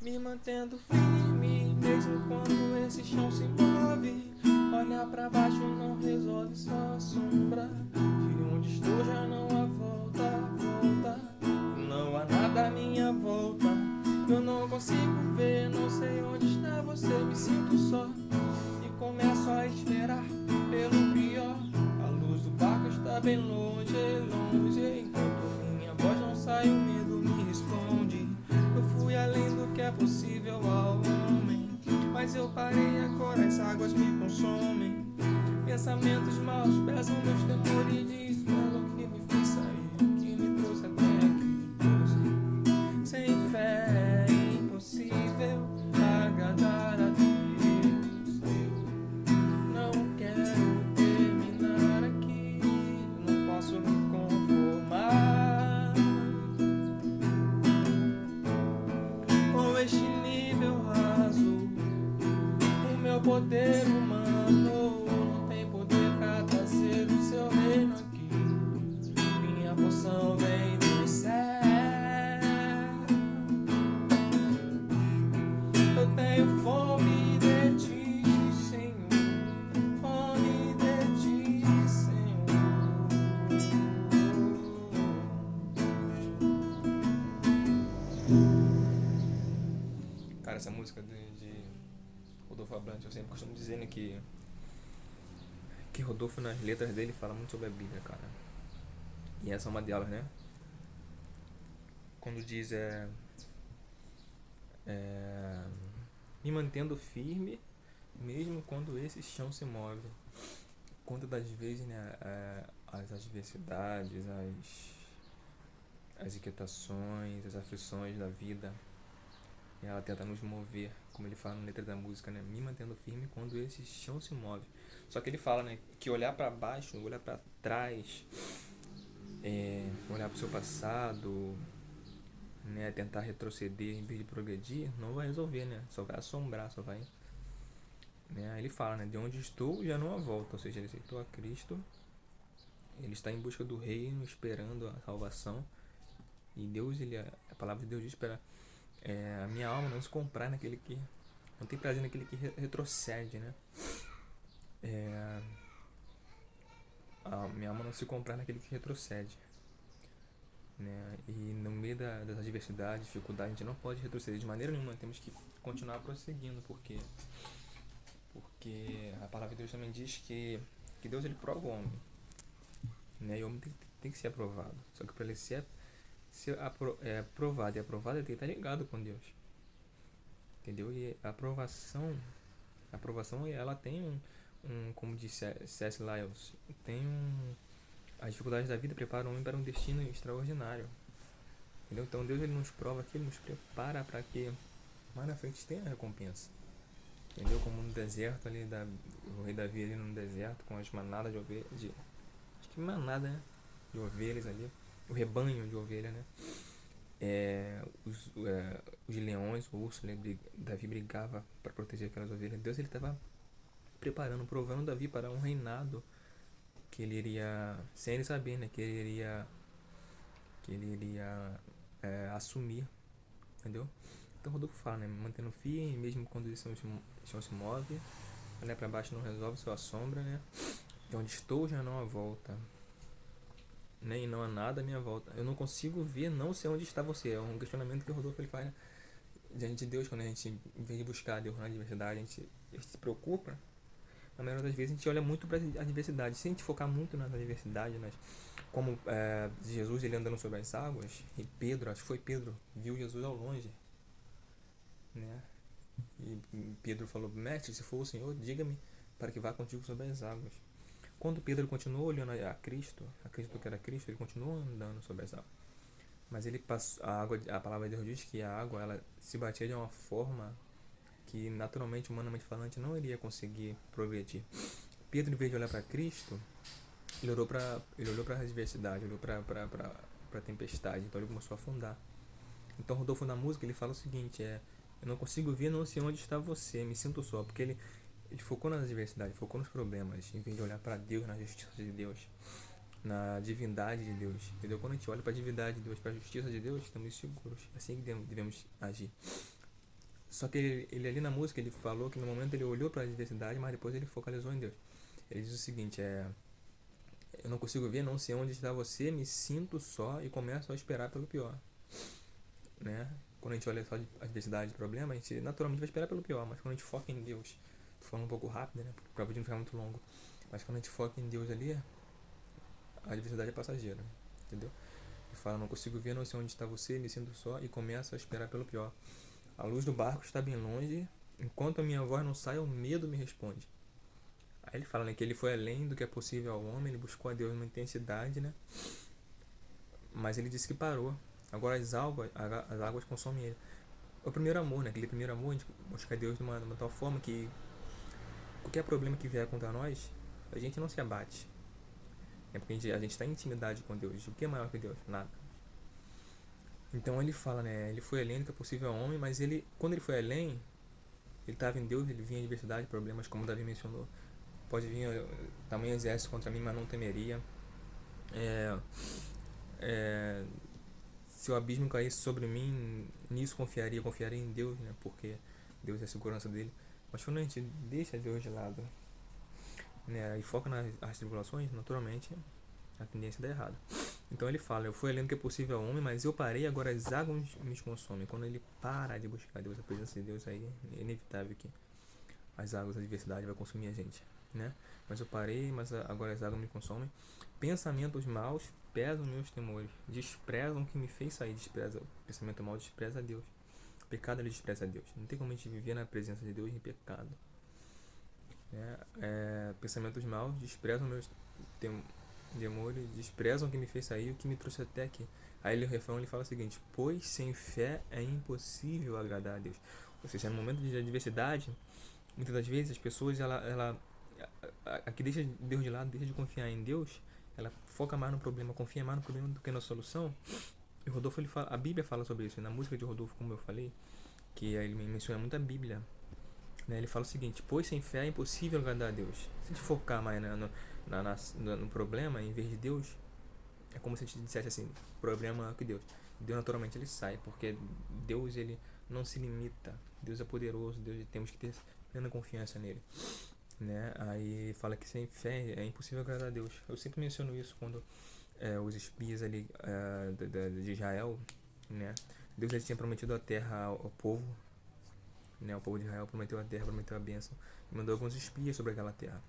me mantendo firme, mesmo quando esse chão se move. Olhar pra baixo não resolve, só a sombra. De onde estou já não há volta. Não há nada à minha volta. Eu não consigo ver, não sei onde está você. Me sinto só e começo a esperar pelo pior. A luz do barco está bem longe, longe. Enquanto minha voz não sai, o medo me responde. Eu fui além do que é possível ao homem, mas eu parei agora, as águas me consomem. Pensamentos maus pesam meus temores, desesperam que me fez sair, que me trouxe até aqui. Sem fé é impossível agradar a Deus. Eu não quero terminar aqui, não posso me conformar com este nível raso. O meu poder humano não tem poder pra trazer o seu reino aqui. Minha poção vem do céu. Eu tenho fome de ti, Senhor. Fome de ti, Senhor. Cara, essa música de Rodolfo Abrantes, eu sempre costumo dizer, né, que Rodolfo nas letras dele fala muito sobre a Bíblia, cara. E essa é uma delas, né? Quando diz é me mantendo firme mesmo quando esse chão se move. Quantas das vezes, né, as adversidades, as inquietações, as aflições da vida, ela tenta nos mover, como ele fala na letra da música, né? Me mantendo firme quando esse chão se move. Só que ele fala, né, que olhar para baixo, olhar para trás, olhar para o seu passado, né, tentar retroceder em vez de progredir, não vai resolver, né? Só vai assombrar, só vai, né? Ele fala, né, de onde estou já não há volta, ou seja, ele aceitou a Cristo, ele está em busca do reino, esperando a salvação. E Deus, a palavra de Deus diz para a minha alma não se comprar naquele que não tem prazer naquele que retrocede, né? É, a minha alma não se comprar naquele que retrocede, né? E no meio das adversidades, dificuldades, a gente não pode retroceder de maneira nenhuma. Temos que continuar prosseguindo, porque a palavra de Deus também diz que Deus, ele prova o homem, né? E o homem tem que ser aprovado. Só que para ele ser aprovado e aprovado, ele tem que estar ligado com Deus, entendeu? E a aprovação, ela tem como disse C.S. Lewis, tem as dificuldades da vida preparam o homem para um destino extraordinário, entendeu? Então Deus, ele nos prova aqui, ele nos prepara para que mais na frente tenha a recompensa, entendeu? Como no deserto ali, o rei Davi ali no deserto com as manadas de ovelhas, acho que manada, né, de ovelhas ali, o rebanho de ovelha, né? Os leões, o urso, né, Davi brigava para proteger aquelas ovelhas. Deus, ele estava preparando, provando Davi para um reinado que ele iria, sem ele saber, né, que ele iria assumir, entendeu? Então Rodolfo fala, né, mantendo firme, mesmo quando o chão se move, olhar para baixo não resolve, só a sombra, né? De onde estou já não há volta, né? E não há nada à minha volta. Eu não consigo ver, não sei onde está você. É um questionamento que o Rodolfo, ele faz, né, diante de Deus, quando a gente, em vez de buscar Deus na adversidade, a gente se preocupa. Na maioria das vezes a gente olha muito para as adversidades. Se a gente focar muito nas adversidades, como Jesus, ele andando sobre as águas, e Pedro, acho que foi Pedro, viu Jesus ao longe, né? E Pedro falou: Mestre, se for o Senhor, diga-me para que vá contigo sobre as águas. Quando Pedro continuou olhando a Cristo, acreditou que era Cristo, ele continuou andando sobre as águas. Mas ele passou, a palavra de Deus diz que a água, ela se batia de uma forma que naturalmente, humanamente falante, não iria conseguir progredir. Pedro, em vez de olhar para Cristo, ele olhou para a adversidade, olhou para a tempestade, então ele começou a afundar. Então Rodolfo, na música, ele fala o seguinte: eu não consigo ver, não sei onde está você, me sinto só, porque ele focou nas adversidades, focou nos problemas, em vez de olhar para Deus, na justiça de Deus, na divindade de Deus, quando a gente olha para a divindade de Deus, para a justiça de Deus, estamos seguros. É assim que devemos agir. Só que ele ali na música, ele falou que no momento ele olhou para a adversidade, mas depois ele focalizou em Deus. Ele diz o seguinte, eu não consigo ver, não sei onde está você, me sinto só e começo a esperar pelo pior, né? Quando a gente olha só a adversidade e problema, a gente naturalmente vai esperar pelo pior, mas quando a gente foca em Deus, tô falando um pouco rápido, né? Para o vídeo não ficar muito longo, mas quando a gente foca em Deus ali, a adversidade é passageira, entendeu? Ele fala, não consigo ver, não sei onde está você, me sinto só e começo a esperar pelo pior. A luz do barco está bem longe, enquanto a minha voz não sai, o medo me responde. Aí ele fala, né, que ele foi além do que é possível ao homem, ele buscou a Deus numa intensidade, né? Mas ele disse que parou. Agora as águas consomem ele. É o primeiro amor, né? Aquele primeiro amor, a gente busca a Deus de uma tal forma que qualquer problema que vier contra nós, a gente não se abate. É porque a gente está em intimidade com Deus. O que é maior que Deus? Nada. Então ele fala, né? Ele foi além do que é possível ao homem, mas quando ele foi além, ele estava em Deus, ele vinha em adversidade, problemas, como Davi mencionou. Pode vir tamanho exército contra mim, mas não temeria. É, é, se o abismo caísse sobre mim, nisso confiaria em Deus, né? Porque Deus é a segurança dele. Mas quando a gente deixa Deus de lado, né, e foca nas tribulações, naturalmente a tendência dá errado. Então ele fala, eu fui além do que é possível ao homem, mas eu parei, agora as águas me consomem. Quando ele para de buscar Deus, a presença de Deus, aí é inevitável que as águas da adversidade vai consumir a gente, né? Mas eu parei, mas agora as águas me consomem. Pensamentos maus pesam meus temores, desprezam o que me fez sair, despreza. Pensamento mau despreza a Deus. O pecado ele despreza a Deus. Não tem como a gente viver na presença de Deus em pecado, né? Pensamentos maus desprezam meus temores, desprezam o que me fez sair, o que me trouxe até aqui. Aí ele, o refrão, ele fala o seguinte, pois sem fé é impossível agradar a Deus. Ou seja, no momento de adversidade, muitas das vezes as pessoas, a que deixa Deus de lado, deixa de confiar em Deus, ela foca mais no problema, confia mais no problema do que na solução. E Rodolfo, ele fala, a Bíblia fala sobre isso. Na música de Rodolfo, como eu falei, que ele menciona muito a Bíblia, né? Ele fala o seguinte, pois sem fé é impossível agradar a Deus. Se a gente focar mais no problema, em vez de Deus, é como se a gente dissesse assim, problema é que Deus. Deus naturalmente ele sai, porque Deus ele não se limita. Deus é poderoso, Deus temos que ter plena confiança nele, né? Aí fala que sem fé é impossível agradar a Deus. Eu sempre menciono isso quando os espias ali de Israel, né? Deus ele tinha prometido a terra ao povo, né? O povo de Israel prometeu a terra, prometeu a bênção, e mandou alguns espias sobre aquela terra.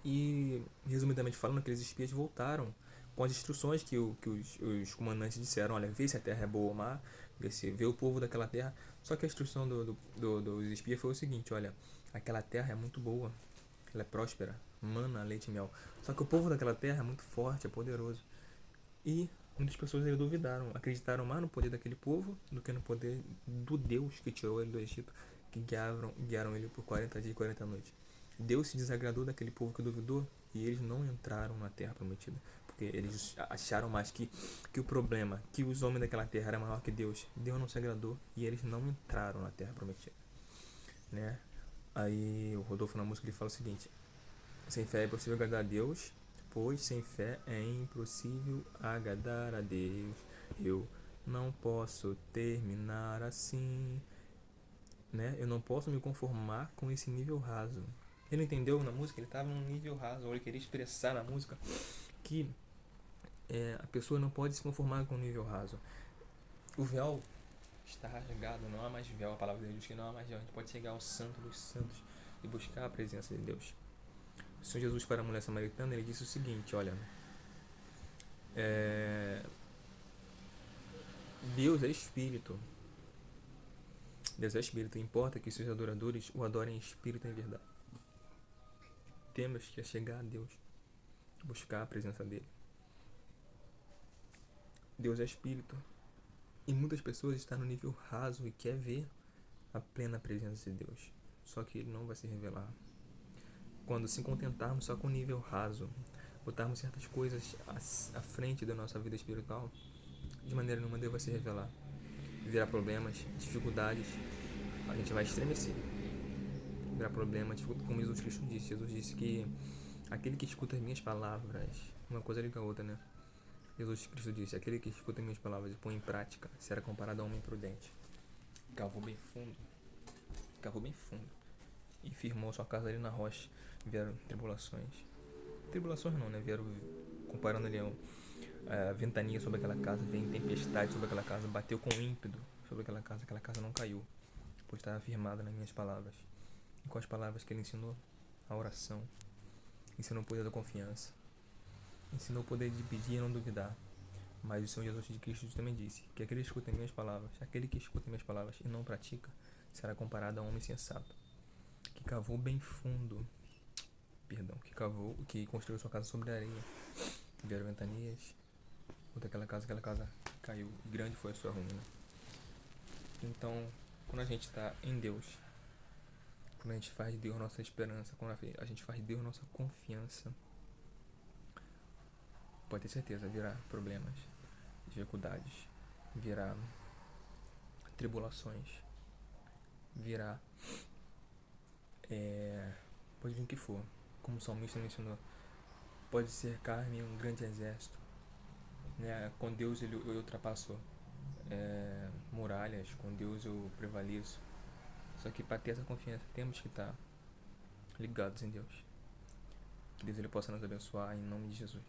E resumidamente falando, aqueles espias voltaram com as instruções que os comandantes disseram, olha, vê se a terra é boa ou má, vê o povo daquela terra. Só que a instrução dos espias foi o seguinte, olha, aquela terra é muito boa, ela é próspera, mana, leite e mel. Só que o povo daquela terra é muito forte, é poderoso. E muitas pessoas duvidaram, acreditaram mais no poder daquele povo do que no poder do Deus que tirou ele do Egito, que guiaram ele por 40 dias e 40 noites. Deus se desagradou daquele povo que duvidou e eles não entraram na terra prometida, porque eles acharam mais que o problema, que os homens daquela terra era maior que Deus. Deus não se agradou e eles não entraram na terra prometida, né? Aí o Rodolfo na música ele fala o seguinte, sem fé é possível agradar a Deus, pois sem fé é impossível agradar a Deus. Eu não posso terminar assim, né? Eu não posso me conformar com esse nível raso. Ele entendeu na música, ele estava num nível raso, ou ele queria expressar na música que a pessoa não pode se conformar com um nível raso. O véu está rasgado, não há mais véu, a palavra de Deus diz que não há mais véu. A gente pode chegar ao santo dos santos e buscar a presença de Deus. O Senhor Jesus para a mulher samaritana, ele disse o seguinte, olha, Deus é Espírito. Deus é Espírito, importa que seus adoradores o adorem em Espírito e em verdade. Temos que chegar a Deus, buscar a presença dele. Deus é Espírito. E muitas pessoas estão no nível raso e quer ver a plena presença de Deus. Só que ele não vai se revelar. Quando se contentarmos só com o nível raso, botarmos certas coisas à frente da nossa vida espiritual, de maneira nenhuma Deus vai se revelar. Virá problemas, dificuldades, a gente vai estremecer. Virá problemas, como Jesus Cristo disse. Jesus disse que aquele que escuta as minhas palavras, uma coisa liga a outra, né? Jesus Cristo disse, aquele que escuta as minhas palavras e põe em prática será comparado a um homem prudente. cavou bem fundo, cavou bem fundo e firmou sua casa ali na rocha. Vieram tribulações. Tribulações não, né? Vieram comparando ali a ventania sobre aquela casa, veio tempestade sobre aquela casa, bateu com ímpeto sobre aquela casa não caiu, pois estava firmada nas minhas palavras. E com as palavras que ele ensinou, a oração, ensinou o poder da confiança, ensinou o poder de pedir e não duvidar. Mas o Senhor Jesus de Cristo também disse que aquele que escuta minhas palavras e não pratica, será comparado a um homem sensato, que cavou bem fundo, que construiu sua casa sobre a areia. Vieram ventanias, contra aquela casa caiu, e grande foi a sua ruína. Então, quando a gente está em Deus, quando a gente faz de Deus nossa esperança, quando a gente faz de Deus nossa confiança, pode ter certeza, virá problemas, dificuldades, virá tribulações, virá, pode vir o que for, como o salmista mencionou, pode cercar-me um grande exército, né? Com Deus ele ultrapassou muralhas, com Deus eu prevaleço. Só que para ter essa confiança temos que estar ligados em Deus. Que Deus ele possa nos abençoar em nome de Jesus.